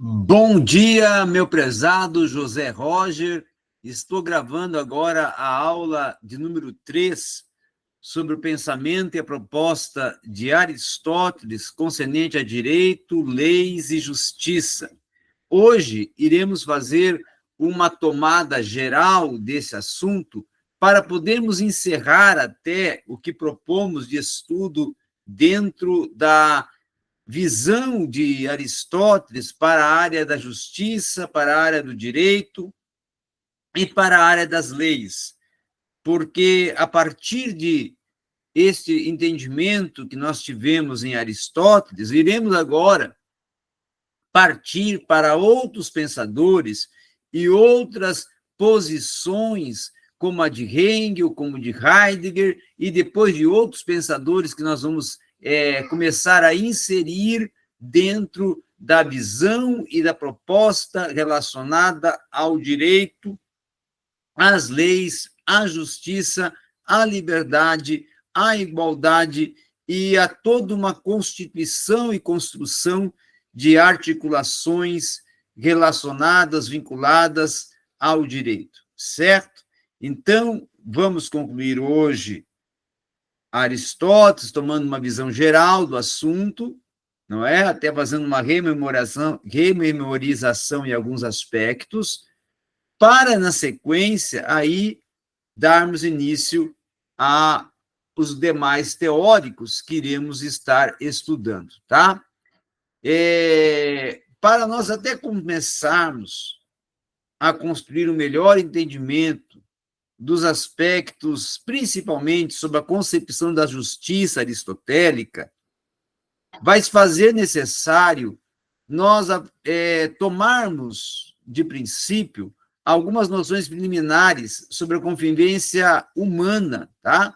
Bom dia, meu prezado José Roger. Estou gravando agora a aula de número 3 sobre o pensamento e a proposta de Aristóteles concernente a direito, leis e justiça. Hoje iremos fazer uma tomada geral desse assunto para podermos encerrar até o que propomos de estudo dentro da visão de Aristóteles para a área da justiça, para a área do direito e para a área das leis. Porque a partir de este entendimento que nós tivemos em Aristóteles, iremos agora partir para outros pensadores e outras posições, como a de Hegel, como de Heidegger, e depois de outros pensadores que nós vamos começar a inserir dentro da visão e da proposta relacionada ao direito, às leis, à justiça, à liberdade, à igualdade e a toda uma constituição e construção de articulações relacionadas, vinculadas ao direito, certo? Então, vamos concluir hoje Aristóteles, tomando uma visão geral do assunto, não é? Até fazendo uma rememorização em alguns aspectos, para, na sequência, aí darmos início a os demais teóricos que iremos estar estudando, tá? Para nós até começarmos a construir um melhor entendimento dos aspectos, principalmente sobre a concepção da justiça aristotélica, vai se fazer necessário nós tomarmos, de princípio, algumas noções preliminares sobre a convivência humana, tá?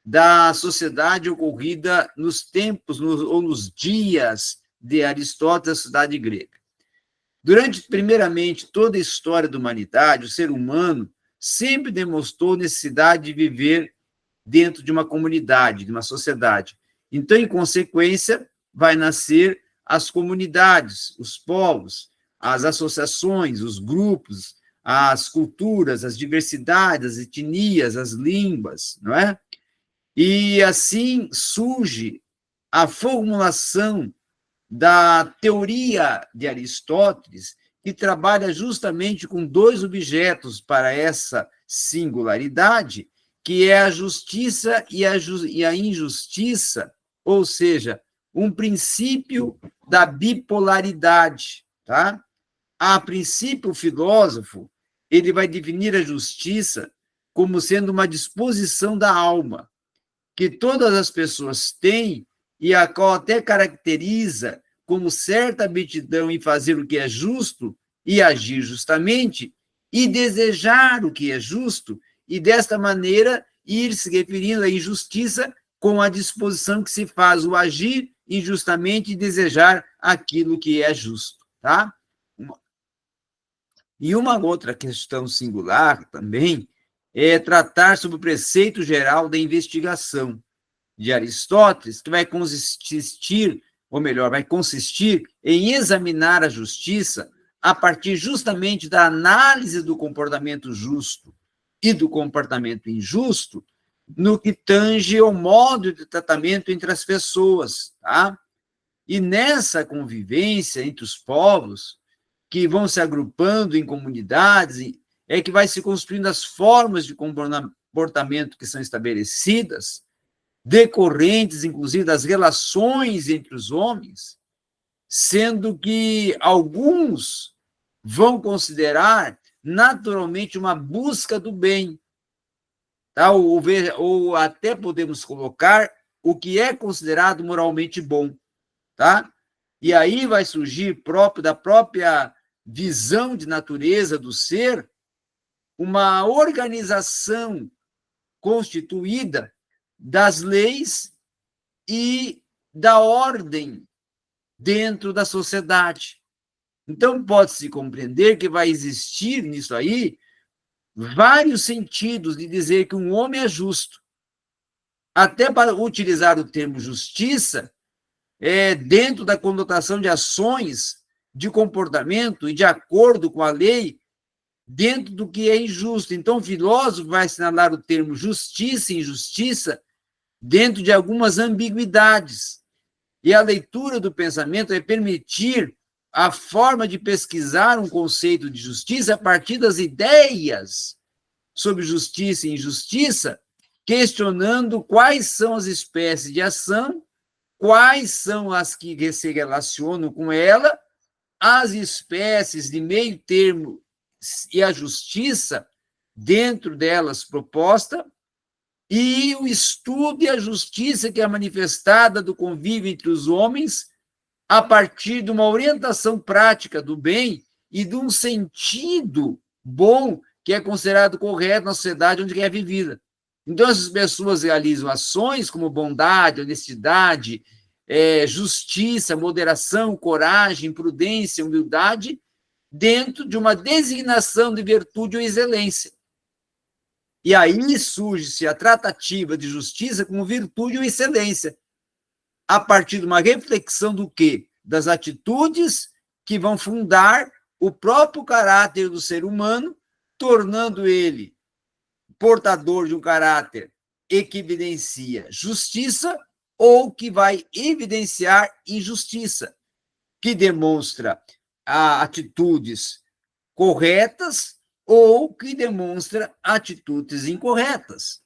Da sociedade ocorrida nos tempos ou nos dias de Aristóteles, a sociedade grega. Durante, primeiramente, toda a história da humanidade, o ser humano sempre demonstrou necessidade de viver dentro de uma comunidade, de uma sociedade. Então, em consequência, vai nascer as comunidades, os povos, as associações, os grupos, as culturas, as diversidades, as etnias, as línguas, não é? E assim surge a formulação da teoria de Aristóteles, que trabalha justamente com dois objetos para essa singularidade, que é a justiça e a injustiça, ou seja, um princípio da bipolaridade, tá? A princípio, o filósofo, ele vai definir a justiça como sendo uma disposição da alma, que todas as pessoas têm e a qual até caracteriza como certa aptidão em fazer o que é justo e agir justamente, e desejar o que é justo, e desta maneira ir se referindo à injustiça com a disposição que se faz o agir injustamente e desejar aquilo que é justo, tá? E uma outra questão singular também é tratar sobre o preceito geral da investigação de Aristóteles, que vai consistir, ou melhor, vai consistir em examinar a justiça a partir justamente da análise do comportamento justo e do comportamento injusto, no que tange ao modo de tratamento entre as pessoas, tá? E nessa convivência entre os povos, que vão se agrupando em comunidades, é que vai se construindo as formas de comportamento que são estabelecidas, decorrentes, inclusive, das relações entre os homens, sendo que alguns vão considerar naturalmente uma busca do bem, tá? Ou até podemos colocar o que é considerado moralmente bom, tá? E aí vai surgir da própria visão de natureza do ser uma organização constituída das leis e da ordem dentro da sociedade. Então, pode-se compreender que vai existir nisso aí vários sentidos de dizer que um homem é justo. Até para utilizar o termo justiça, dentro da conotação de ações de comportamento e de acordo com a lei dentro do que é injusto. Então, o filósofo vai assinalar o termo justiça e injustiça dentro de algumas ambiguidades. E a leitura do pensamento é permitir a forma de pesquisar um conceito de justiça a partir das ideias sobre justiça e injustiça, questionando quais são as espécies de ação, quais são as que se relacionam com ela, as espécies de meio termo e a justiça dentro delas proposta, e o estudo e a justiça que é manifestada do convívio entre os homens a partir de uma orientação prática do bem e de um sentido bom que é considerado correto na sociedade onde é vivida. Então, essas pessoas realizam ações como bondade, honestidade, justiça, moderação, coragem, prudência, humildade, dentro de uma designação de virtude ou excelência. E aí surge-se a tratativa de justiça como virtude ou excelência, a partir de uma reflexão do quê? Das atitudes que vão fundar o próprio caráter do ser humano, tornando ele portador de um caráter que evidencia justiça ou que vai evidenciar injustiça, que demonstra atitudes corretas ou que demonstra atitudes incorretas.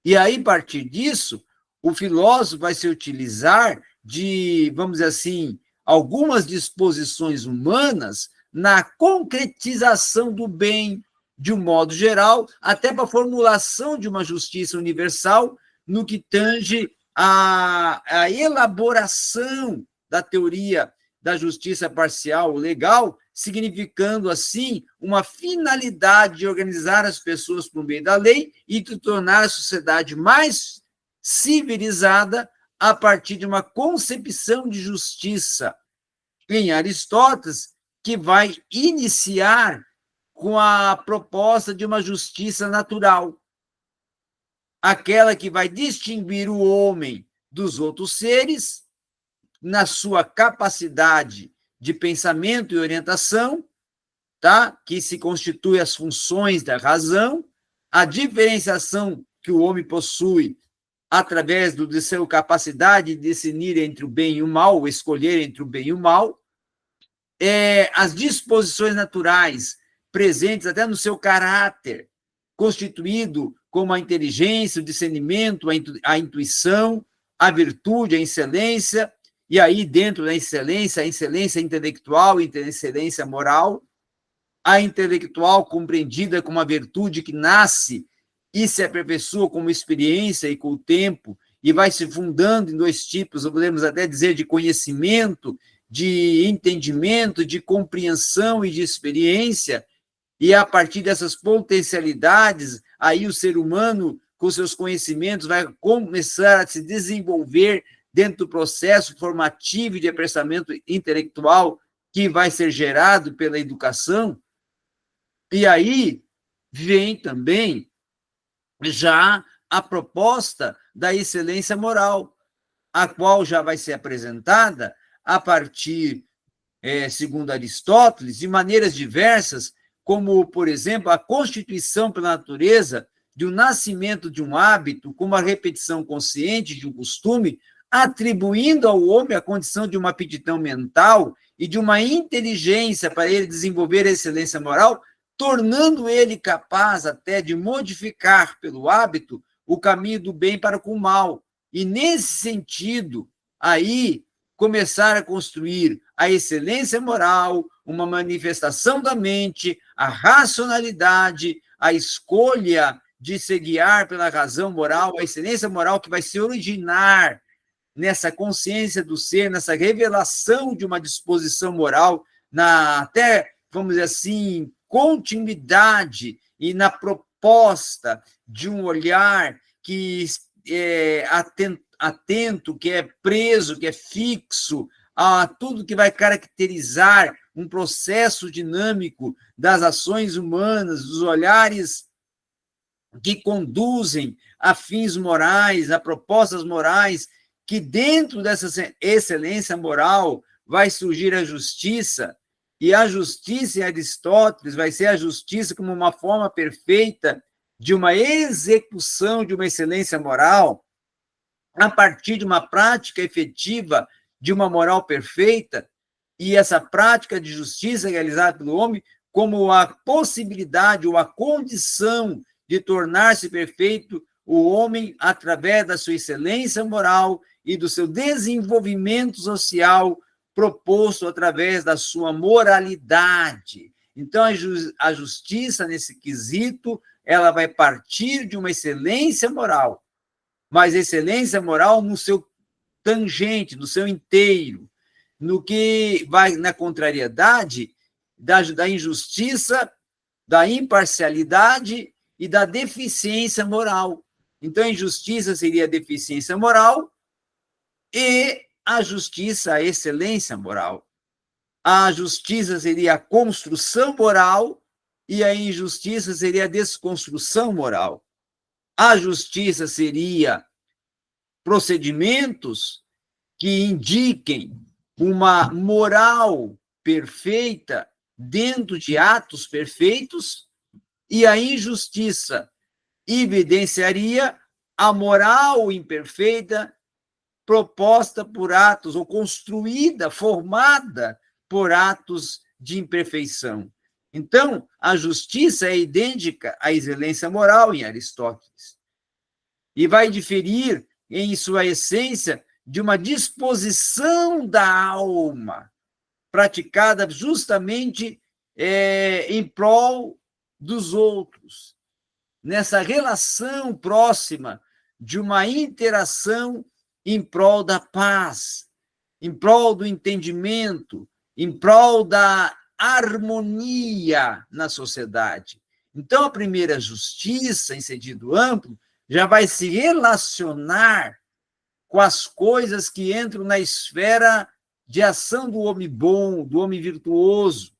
E aí, a partir disso, o filósofo vai se utilizar de, vamos dizer assim, algumas disposições humanas na concretização do bem, de um modo geral, até para a formulação de uma justiça universal, no que tange a elaboração da teoria da justiça parcial legal, significando, assim, uma finalidade de organizar as pessoas por meio da lei e de tornar a sociedade mais civilizada a partir de uma concepção de justiça em Aristóteles, que vai iniciar com a proposta de uma justiça natural, aquela que vai distinguir o homem dos outros seres na sua capacidade de pensamento e orientação, tá? Que se constitui as funções da razão, a diferenciação que o homem possui através de sua capacidade de discernir entre o bem e o mal, escolher entre o bem e o mal, as disposições naturais presentes até no seu caráter, constituído como a inteligência, o discernimento, a intuição, a virtude, a excelência, e aí dentro da excelência, a excelência intelectual e a excelência moral, a intelectual compreendida como a virtude que nasce e se aperfeiçoa como experiência e com o tempo, e vai se fundando em dois tipos, podemos até dizer, de conhecimento, de entendimento, de compreensão e de experiência, e a partir dessas potencialidades, aí o ser humano, com seus conhecimentos, vai começar a se desenvolver dentro do processo formativo de aperfeiçoamento intelectual que vai ser gerado pela educação. E aí vem também já a proposta da excelência moral, a qual já vai ser apresentada a partir, segundo Aristóteles, de maneiras diversas, como, por exemplo, a constituição pela natureza de um nascimento de um hábito, como a repetição consciente de um costume, atribuindo ao homem a condição de uma aptidão mental e de uma inteligência para ele desenvolver a excelência moral, tornando ele capaz até de modificar pelo hábito o caminho do bem para com o mal. E, nesse sentido, aí começar a construir a excelência moral, uma manifestação da mente, a racionalidade, a escolha de se guiar pela razão moral, a excelência moral que vai se originar nessa consciência do ser, nessa revelação de uma disposição moral, até, vamos dizer assim, continuidade e na proposta de um olhar que é atento, que é preso, que é fixo a tudo que vai caracterizar um processo dinâmico das ações humanas, dos olhares que conduzem a fins morais, a propostas morais, que dentro dessa excelência moral vai surgir a justiça, e a justiça em Aristóteles vai ser a justiça como uma forma perfeita de uma execução de uma excelência moral, a partir de uma prática efetiva de uma moral perfeita, e essa prática de justiça realizada pelo homem como a possibilidade ou a condição de tornar-se perfeito o homem através da sua excelência moral e do seu desenvolvimento social proposto através da sua moralidade. Então, a justiça, nesse quesito, ela vai partir de uma excelência moral, mas excelência moral no seu tangente, no seu inteiro, no que vai na contrariedade da injustiça, da imparcialidade e da deficiência moral. Então, a injustiça seria a deficiência moral e a justiça, a excelência moral. A justiça seria a construção moral e a injustiça seria a desconstrução moral. A justiça seria procedimentos que indiquem uma moral perfeita dentro de atos perfeitos, e a injustiça evidenciaria a moral imperfeita proposta por atos, ou construída, formada por atos de imperfeição. Então, a justiça é idêntica à excelência moral em Aristóteles, e vai diferir, em sua essência, de uma disposição da alma, praticada justamente em prol dos outros, nessa relação próxima de uma interação em prol da paz, em prol do entendimento, em prol da harmonia na sociedade. Então, a primeira justiça, em sentido amplo, já vai se relacionar com as coisas que entram na esfera de ação do homem bom, do homem virtuoso,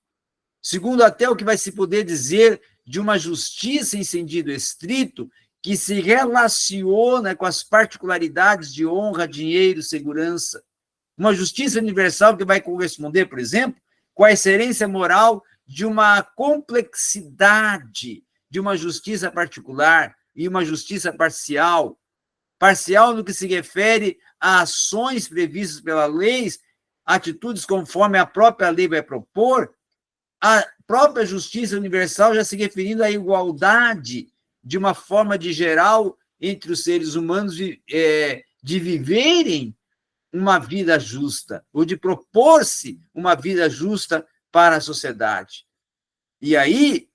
segundo até o que vai se poder dizer de uma justiça em sentido estrito, que se relaciona com as particularidades de honra, dinheiro, segurança. Uma justiça universal que vai corresponder, por exemplo, com a excelência moral de uma complexidade, de uma justiça particular e uma justiça parcial. Parcial no que se refere a ações previstas pela lei, atitudes conforme a própria lei vai propor, a própria justiça universal já se referindo à igualdade de uma forma de geral entre os seres humanos de viverem uma vida justa, ou de propor-se uma vida justa para a sociedade. E aí,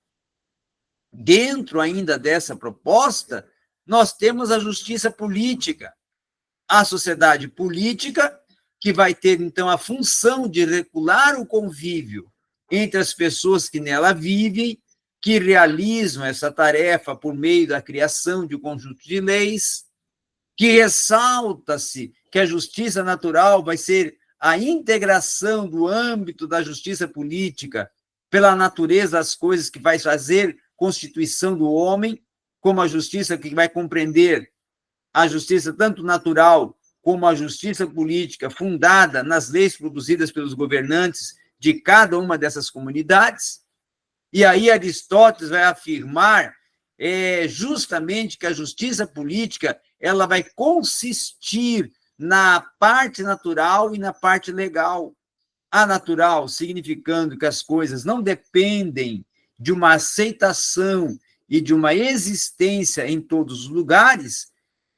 dentro ainda dessa proposta, nós temos a justiça política, a sociedade política, que vai ter, então, a função de regular o convívio entre as pessoas que nela vivem, que realizam essa tarefa por meio da criação de um conjunto de leis, que ressalta-se que a justiça natural vai ser a integração do âmbito da justiça política pela natureza das coisas que vai fazer constituição do homem, como a justiça que vai compreender a justiça tanto natural como a justiça política fundada nas leis produzidas pelos governantes de cada uma dessas comunidades. E aí Aristóteles vai afirmar justamente que a justiça política ela vai consistir na parte natural e na parte legal. A natural, significando que as coisas não dependem de uma aceitação e de uma existência em todos os lugares,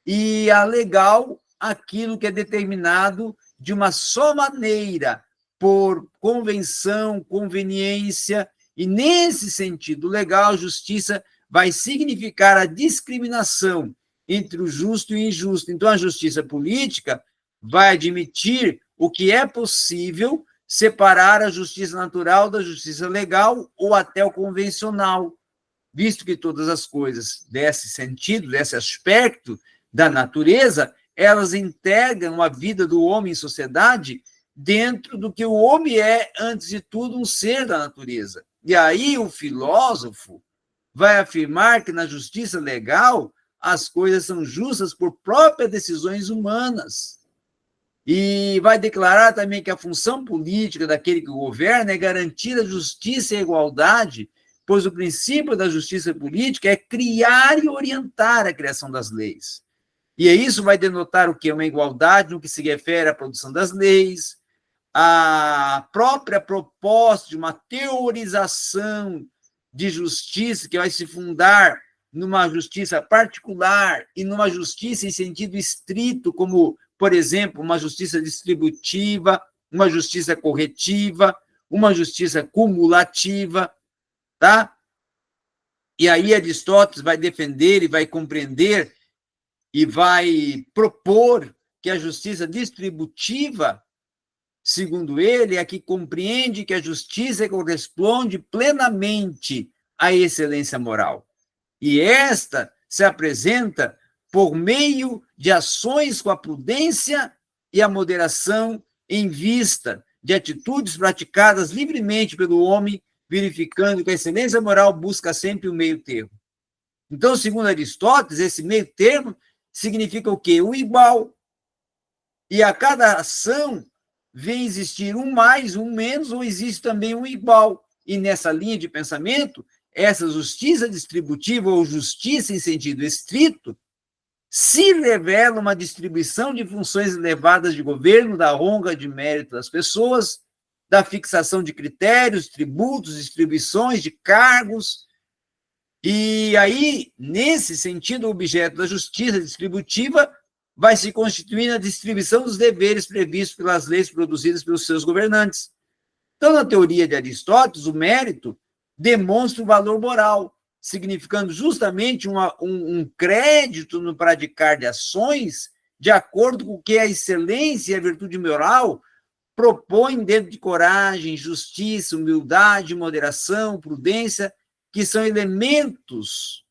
e a legal, aquilo que é determinado de uma só maneira, por convenção, conveniência, e nesse sentido legal, justiça vai significar a discriminação entre o justo e o injusto. Então, a justiça política vai admitir o que é possível separar a justiça natural da justiça legal ou até o convencional, visto que todas as coisas desse sentido, desse aspecto da natureza, elas integram a vida do homem em sociedade dentro do que o homem é, antes de tudo, um ser da natureza. E aí o filósofo vai afirmar que na justiça legal as coisas são justas por próprias decisões humanas. E vai declarar também que a função política daquele que governa é garantir a justiça e a igualdade, pois o princípio da justiça política é criar e orientar a criação das leis. E isso vai denotar o quê? Uma igualdade no que se refere à produção das leis, a própria proposta de uma teorização de justiça que vai se fundar numa justiça particular e numa justiça em sentido estrito, como, por exemplo, uma justiça distributiva, uma justiça corretiva, uma justiça cumulativa, tá? E aí Aristóteles vai defender e vai compreender e vai propor que a justiça distributiva, segundo ele, é a que compreende que a justiça corresponde plenamente à excelência moral. E esta se apresenta por meio de ações com a prudência e a moderação em vista de atitudes praticadas livremente pelo homem, verificando que a excelência moral busca sempre o meio termo. Então, segundo Aristóteles, esse meio termo significa o quê? O igual. E a cada ação vem existir um mais, um menos, ou existe também um igual. E nessa linha de pensamento, essa justiça distributiva ou justiça em sentido estrito se revela uma distribuição de funções elevadas de governo, da honra de mérito das pessoas, da fixação de critérios, tributos, distribuições de cargos. E aí, nesse sentido, o objeto da justiça distributiva vai se constituir na distribuição dos deveres previstos pelas leis produzidas pelos seus governantes. Então, na teoria de Aristóteles, o mérito demonstra o valor moral, significando justamente um crédito no praticar de ações de acordo com o que a excelência e a virtude moral propõem dentro de coragem, justiça, humildade, moderação, prudência, que são elementos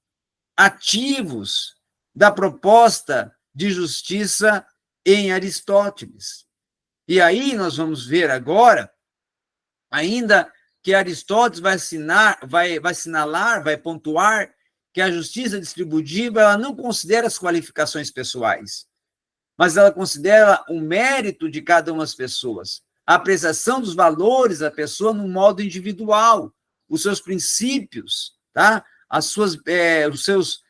ativos da proposta de justiça em Aristóteles. E aí nós vamos ver agora, ainda que Aristóteles vai assinalar, vai pontuar que a justiça distributiva ela não considera as qualificações pessoais, mas ela considera o mérito de cada uma das pessoas, a apreciação dos valores da pessoa no modo individual, os seus princípios, tá? Os seus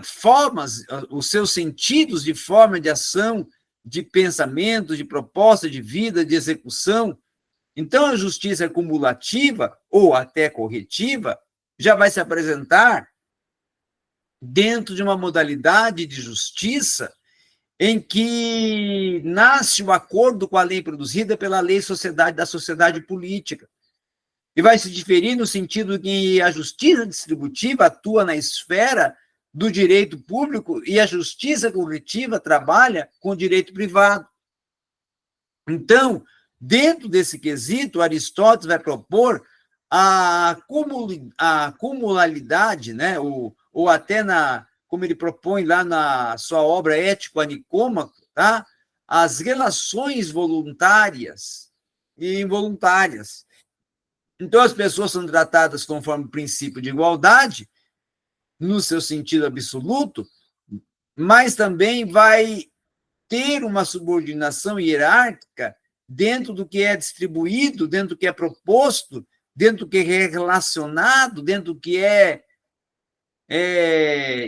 formas, os seus sentidos de forma de ação, de pensamento, de proposta de vida, de execução. Então, a justiça cumulativa, ou até corretiva, já vai se apresentar dentro de uma modalidade de justiça em que nasce o acordo com a lei produzida pela lei da sociedade política. E vai se diferir no sentido que a justiça distributiva atua na esfera do direito público e a justiça corretiva trabalha com o direito privado. Então, dentro desse quesito, Aristóteles vai propor a cumularidade, né? ou até, como ele propõe lá na sua obra Ético a Nicômaco, tá? As relações voluntárias e involuntárias. Então, as pessoas são tratadas conforme o princípio de igualdade, no seu sentido absoluto, mas também vai ter uma subordinação hierárquica dentro do que é distribuído, dentro do que é proposto, dentro do que é relacionado, dentro do que é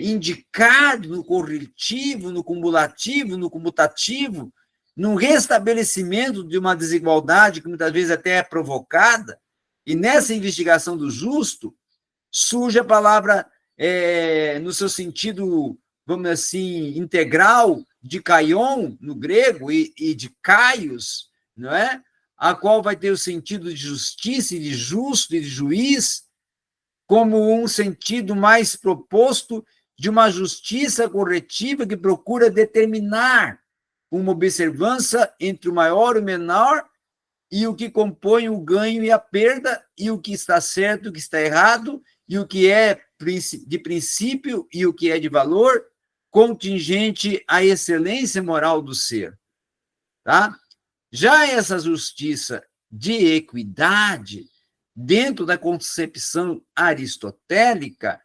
indicado no corretivo, no cumulativo, no comutativo, num restabelecimento de uma desigualdade que muitas vezes até é provocada. E nessa investigação do justo, surge a palavra, no seu sentido, vamos dizer assim, integral, de kaion, no grego, e de kaios, não é? A qual vai ter o sentido de justiça, e de justo, e de juiz, como um sentido mais proposto de uma justiça corretiva que procura determinar uma observância entre o maior e o menor, e o que compõe o ganho e a perda, e o que está certo, o que está errado, e o que é de princípio e o que é de valor, contingente à excelência moral do ser. Tá? Já essa justiça de equidade, dentro da concepção aristotélica,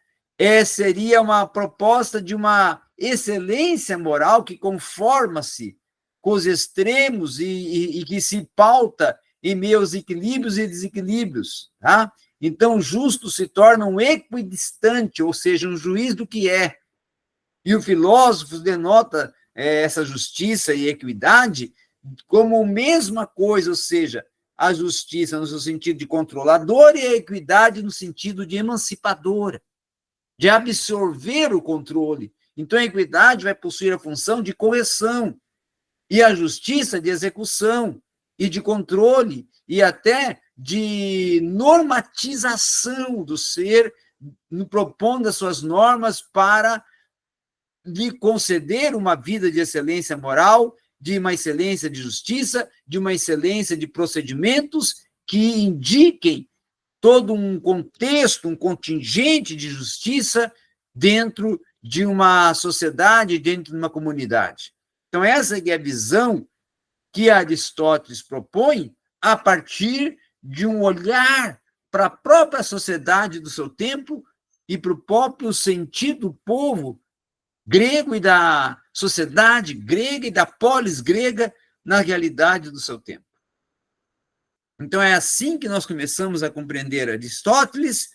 seria uma proposta de uma excelência moral que conforma-se com os extremos e que se pauta em meio aos equilíbrios e desequilíbrios, tá? Então, o justo se torna um equidistante, ou seja, um juiz do que é. E o filósofo denota essa justiça e equidade como a mesma coisa, ou seja, a justiça no seu sentido de controladora e a equidade no sentido de emancipadora, de absorver o controle. Então, a equidade vai possuir a função de correção e a justiça de execução e de controle e até de normatização do ser, propondo as suas normas para lhe conceder uma vida de excelência moral, de uma excelência de justiça, de uma excelência de procedimentos que indiquem todo um contexto, um contingente de justiça dentro de uma sociedade, dentro de uma comunidade. Então, essa é a visão que Aristóteles propõe a partir de um olhar para a própria sociedade do seu tempo e para o próprio sentido do povo grego e da sociedade grega e da polis grega na realidade do seu tempo. Então, é assim que nós começamos a compreender Aristóteles,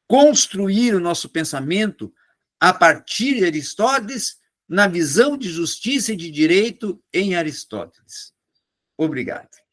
construir o nosso pensamento a partir de Aristóteles, na visão de justiça e de direito em Aristóteles. Obrigado.